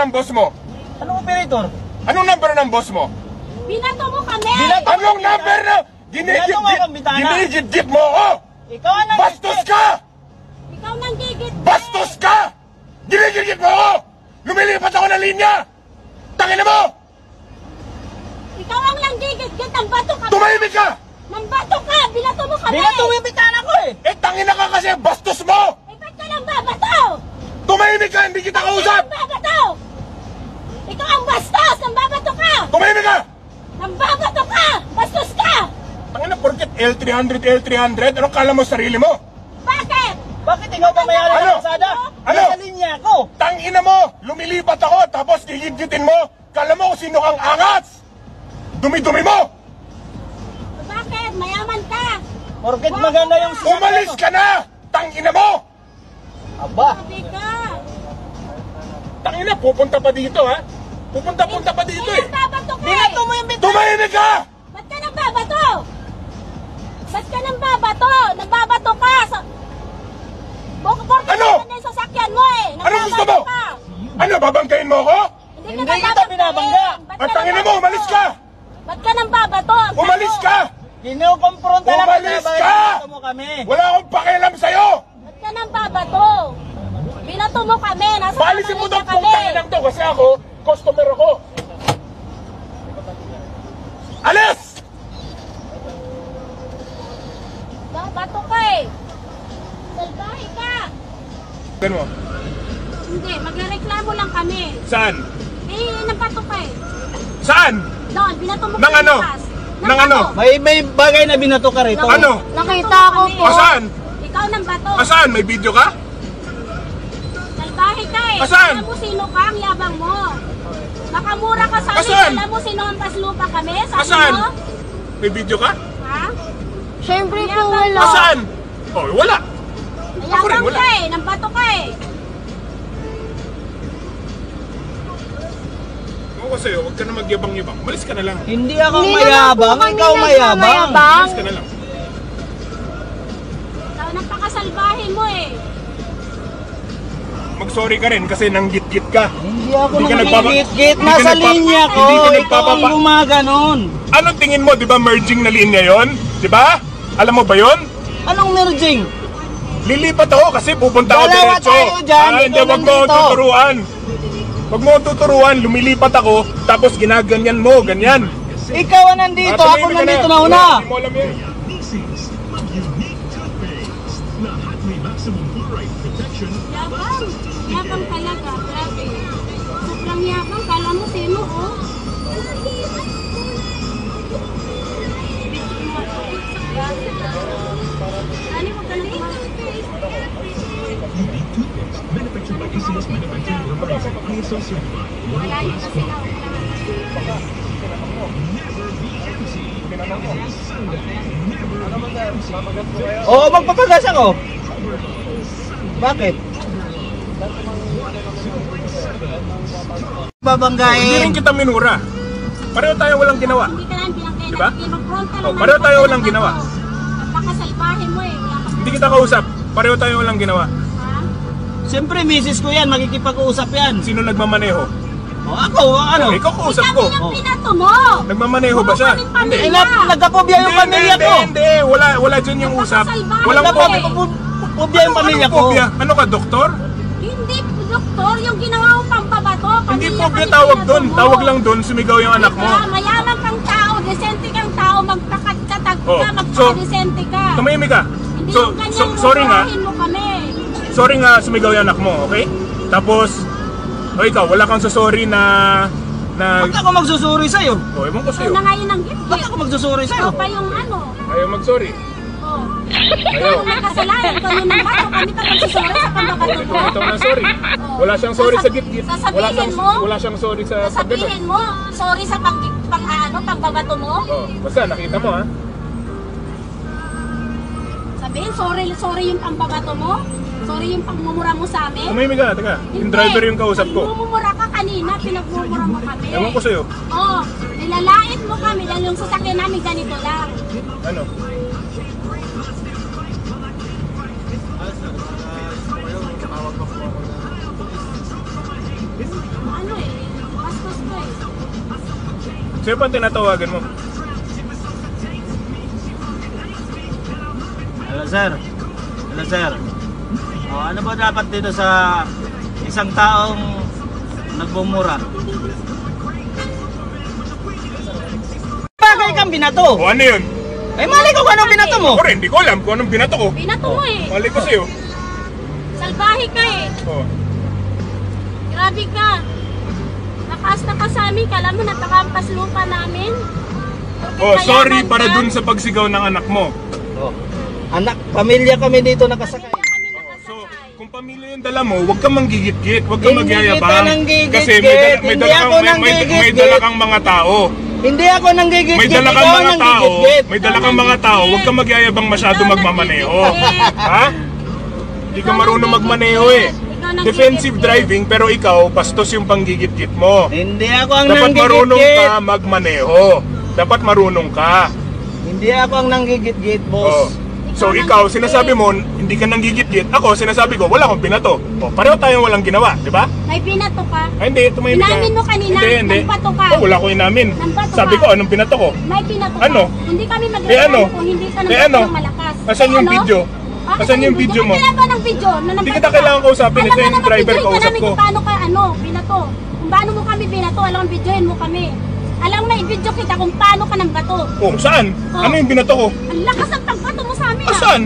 ng boss mo? Anong operator? Anong number ng boss mo? Binato mo kami! Anong number na? Ginigit-git mo ako! Ikaw ang nang Bastos ka! Ikaw nang gigit! Bastos ka! Ginigit-git mo ako! Lumilipat ako ng linya! Tangina mo! Ikaw ang nang gigit! Nang bato ka! Tumahimik ka! Nang bato ka! Binato mo kami! Binato mo yung bitana ko eh! Eh, tangina ka kasi! Bastos mo! Eh, ba't ka nang babato? Tumahimik ka! Hindi kita kausap! Nang babato! Ikaw ang bastos! Nang babato ka! Tumahimik ka! Nang babato ka! Bastos ka! Tangina, porket L300, anong kala mo sa sarili mo? Bakit? Bakit ikaw ba may-ari Ano? ng kalsada? Ano? Nasa linya ako! Tangina mo! Lumilipat ako, tapos gigit-gitin mo! Kala mo kung sino kang angas! Dumi-dumi mo! Bakit? Mayaman ka! Porket maganda yung sasakyan Umalis ko. ka na! Tangina mo! Aba! Sabi ka! Tangina, pupunta pa dito ha? Pupunta pa dito eh! Nang babato ka! Binato mo yung bitana! Tumahimik ka! Ba't ka nang babato? Ba't ka nang babato? Nagbabato ka! Porket Ano? maganda yung sasakyan mo eh! Anong gusto mo? Nagbabato ka. Ano, babangkain mo ako? Hindi kita binabangga. Ang tangina mo, umalis ka! Ba't ka nang babato? Umalis ka! Kinukompronta lang Umalis kita, ka! binato mo kami! Wala akong pakialam sa'yo! Ba't ka nang babato? Binato mo kami! Nasa Paalisin mo linya itong pong tanginang to kasi ako, customer ako! Alis! Bato ka eh! Salbahe ka! Ganun mo. Hindi, magreklamo lang kami. Saan? Eh, nabato ka eh. Saan? Doon, binato mo Nang ano? Nang ano? May bagay na binato ka rito. Ano? Nakita ko po. Saan? Ikaw nang bato. Saan? May video ka? Salbahe ka eh. Asan? Alam mo sino ka, ang yabang mo. Nakamura ka sa amin. Asan? Alam mo sino ang paslupa kami? Sabi Asan? mo? May video ka? Ha? Siyempre po wala. Saan? Oh, wala. Ako rin, Yabang wala. ka eh. Nang bato ka eh. Ako sa'yo, huwag ka na magyabang-yabang. Malis ka na lang. Hindi ako mayabang, ikaw mayabang. Malis ka na lang. Ikaw napakasalbahe mo eh. Mag-sorry ka rin kasi nanggit-git ka. Hindi ako Hindi ka nagigit-git. hindi ka Nasa nagpapa- linya ko. hindi ka Ikaw nagpapapa- ang gumaganon. Anong tingin mo, di ba merging na linya yon? Di ba? Alam mo ba yon? Anong merging? Lilipat ako kasi pupunta ako Dalawa diretso. tayo dyan, Hindi, ikaw wag mo akong nandito. tuturuan. Wag mo akong tuturuan, lumilipat ako, tapos ginaganyan mo, ganyan. Ikaw ang nandito, Ah, ako tumimik ka nandito na una. Hindi mo alam yan. Yabang. Yabang talaga. Grabe. Sobrang yabang. Kala mo sino oh. Ano mo ka nang malayo na sila. Oo, magpapagas ako. Bakit? Hindi Babanggain. rin kita minura. Pareho tayo walang ginawa. Hindi ka lang bilang kayo Diba? nagkipag-frontal Oh, pareho tayo walang ginawa. Napakasalbahe mo eh. Wala kang Hindi kita kausap. Pareho tayo walang ginawa. ha? Siyempre, misis ko yan, makikipag-usap yan. Sino nagmamaneho? O ako, ano? Ikaw kausap ko. Kami ang pinato mo. Nagmamaneho ba siya? Kaming pamilya. Eh, nagkapobya yung pamilya ko. Hindi. Wala dyan yung usap. Walang Nagkapobya. Nagkapobya yung pamilya ko. phobia? Ano ka, doktor? Hindi, doktor, yung ginawa mo pambabato. Hindi pamilya phobia kami tawag pinato doon. mo. Tawag lang doon, sumigaw yung anak mo. Diba? Mayaman kang tao, desente kang tao, magkakatag Oh, ka, magkakadesente ka. Tumahimik ka. Hindi So, yung ganyan sorry nga. murahin mo kami. Sorry nga sumigaw yung anak mo, okay? Tapos, ikaw, wala kang sorry na... Ba't ako magsusuri sa'yo? Ewan ko Ikaw sa'yo. na nga yun ang gift. Ba't ako magsusuri Ikaw sa'yo? pa yung ano. Ayaw mag-sorry. Oh. Ayaw. Ikaw ang kasalanan, ikaw yung nagbato. Kami ka magsusuri sa pambabato mo. Ito na sorry. Wala siyang sorry sa git-git. Sasabihin Wala siyang sorry sa pagganon. Sasabihin mo, sorry sa pambabato mo. Oh, basta nakita mo ha. Sabihin, sorry yung pambabato mo. Sorry yung pagmumura mo sa amin. Tumahimik ka, teka. Yung driver yung kausap ko. Pagmumura ka kanina, pinagmumura mo kami. Ewan ko sa'yo. Oo, nilalait mo kami dahil yung sasakyan namin ganito lang. Ano? Ano Sino pa tinatawagan mo? Hello sir. Hello sir. Oh, ano ba dapat dito sa isang taong nagbumura? Bagay kang binato. O ano yun? Eh mali ko kung anong binato mo. Ako rin, hindi ko alam kung anong binato ko. Binato mo eh. Mali ko sa'yo. Salbahe ka eh. Oh. Grabe ka. Nakasta ka sa amin. Kala mo natakampas lupa namin. Oh, sorry Mayaman para ka. dun sa pagsigaw ng anak mo. Oh. Anak, pamilya kami dito nakasakay. Kami So, nakasakay. kung pamilya yung dala mo, huwag kang manggigit-git, huwag kang Hindi magyayabang. kita nanggigit-git, Kasi may hindi dala ako kang, may nanggigit-git. dala kang mga tao. Hindi ako nanggigit-git. May dala kang ikaw mga tao, nanggigit-git. may dala kang mga tao, huwag kang magyayabang masyado Ikaw magmamaneho. nanggigit-git. Ha? Hindi ka marunong magmaneho eh. Ikaw nanggigit-git. Defensive driving, pero ikaw, bastos yung panggigit-git mo. Hindi ako ang Dapat marunong nanggigit-git. ka magmaneho. Dapat marunong ka. Hindi ako ang nanggigit-git, Oh. boss. So ikaw, sinasabi mo, hindi ka nanggigit-git. Ako, sinasabi ko, wala akong binato. O, pareho tayong walang ginawa, di ba? May binato ka. Ay, hindi, tumahimik ka. Inamin mo kanina, Hindi. nagbato ka. Oh, wala ko inamin. Nagbato Sabi ka. ko, anong binato ko? May binato Ano? ka. Hindi kami Eh, magreklamo ano? kung hindi ka Eh, nagbato ano? ng malakas. Asan Eh, yung ano? video? Ah, Asan yung video mo? Kailan ba ng video? Na Hindi nagbato kita ka? kailangan kausapin. Alam Ito mo yung naman, driver videoin ka kausap namin ko. kung paano ka, binato. Kung paano mo kami binato, alam mo, videoin mo kami. Alam mo, i-video kita kung paano ka nang bato. Oh, saan? Oh. Ano yung binato ko? Ang lakas ng pagbato mo sa amin, Saan?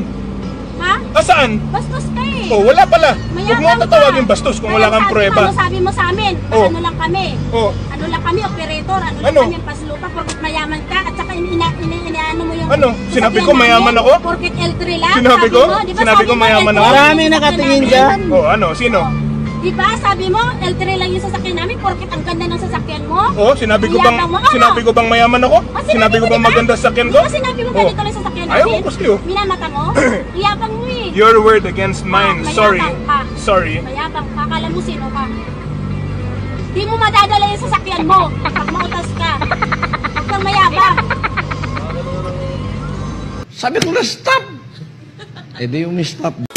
Ha? Saan? Bastos ka eh. Oh, wala pala. Huwag mo Mayabang tatawagin ka. bastos kung wala kang Ano prueba. sabi mo sa amin? Oh. Ano lang kami? Oh, Ano lang kami, operator, ano lang Ano? kami ang paslupa, porkit mayaman ka, at saka inaano mo yung... Ano? Sinabi ko sasakyan mayaman namin, ako? Porkit L3 lang. Sinabi ko? Mo, di ba Sinabi ko mo, mayaman L3 ako? lang yung Marami sasakyan nakatingin namin? dyan. oh, ano? Sino? Di ba sabi mo, L3 lang yung sasakyan namin, porkit ang ganda ng sasakyan mo? Oh, sinabi ko bang Mayabang mo, ano? sinabi ko bang mayaman ako? Ah, Sinabi ko mo, bang di ba? maganda sa sakyan Di ko? ba sinabi mo Oh. ganito lang yung sasakyan Ayaw namin? ko sa'yo. Minamata mo? Mayabang mo eh. Your word against mine. Mayabang Sorry. ka. Sorry. Mayabang ka, akala mo sino ka? Di mo madadala yung sasakyan mo pag mautas ka. Huwag kang mayabang. Sabi ko na stop. Eh di yung stop.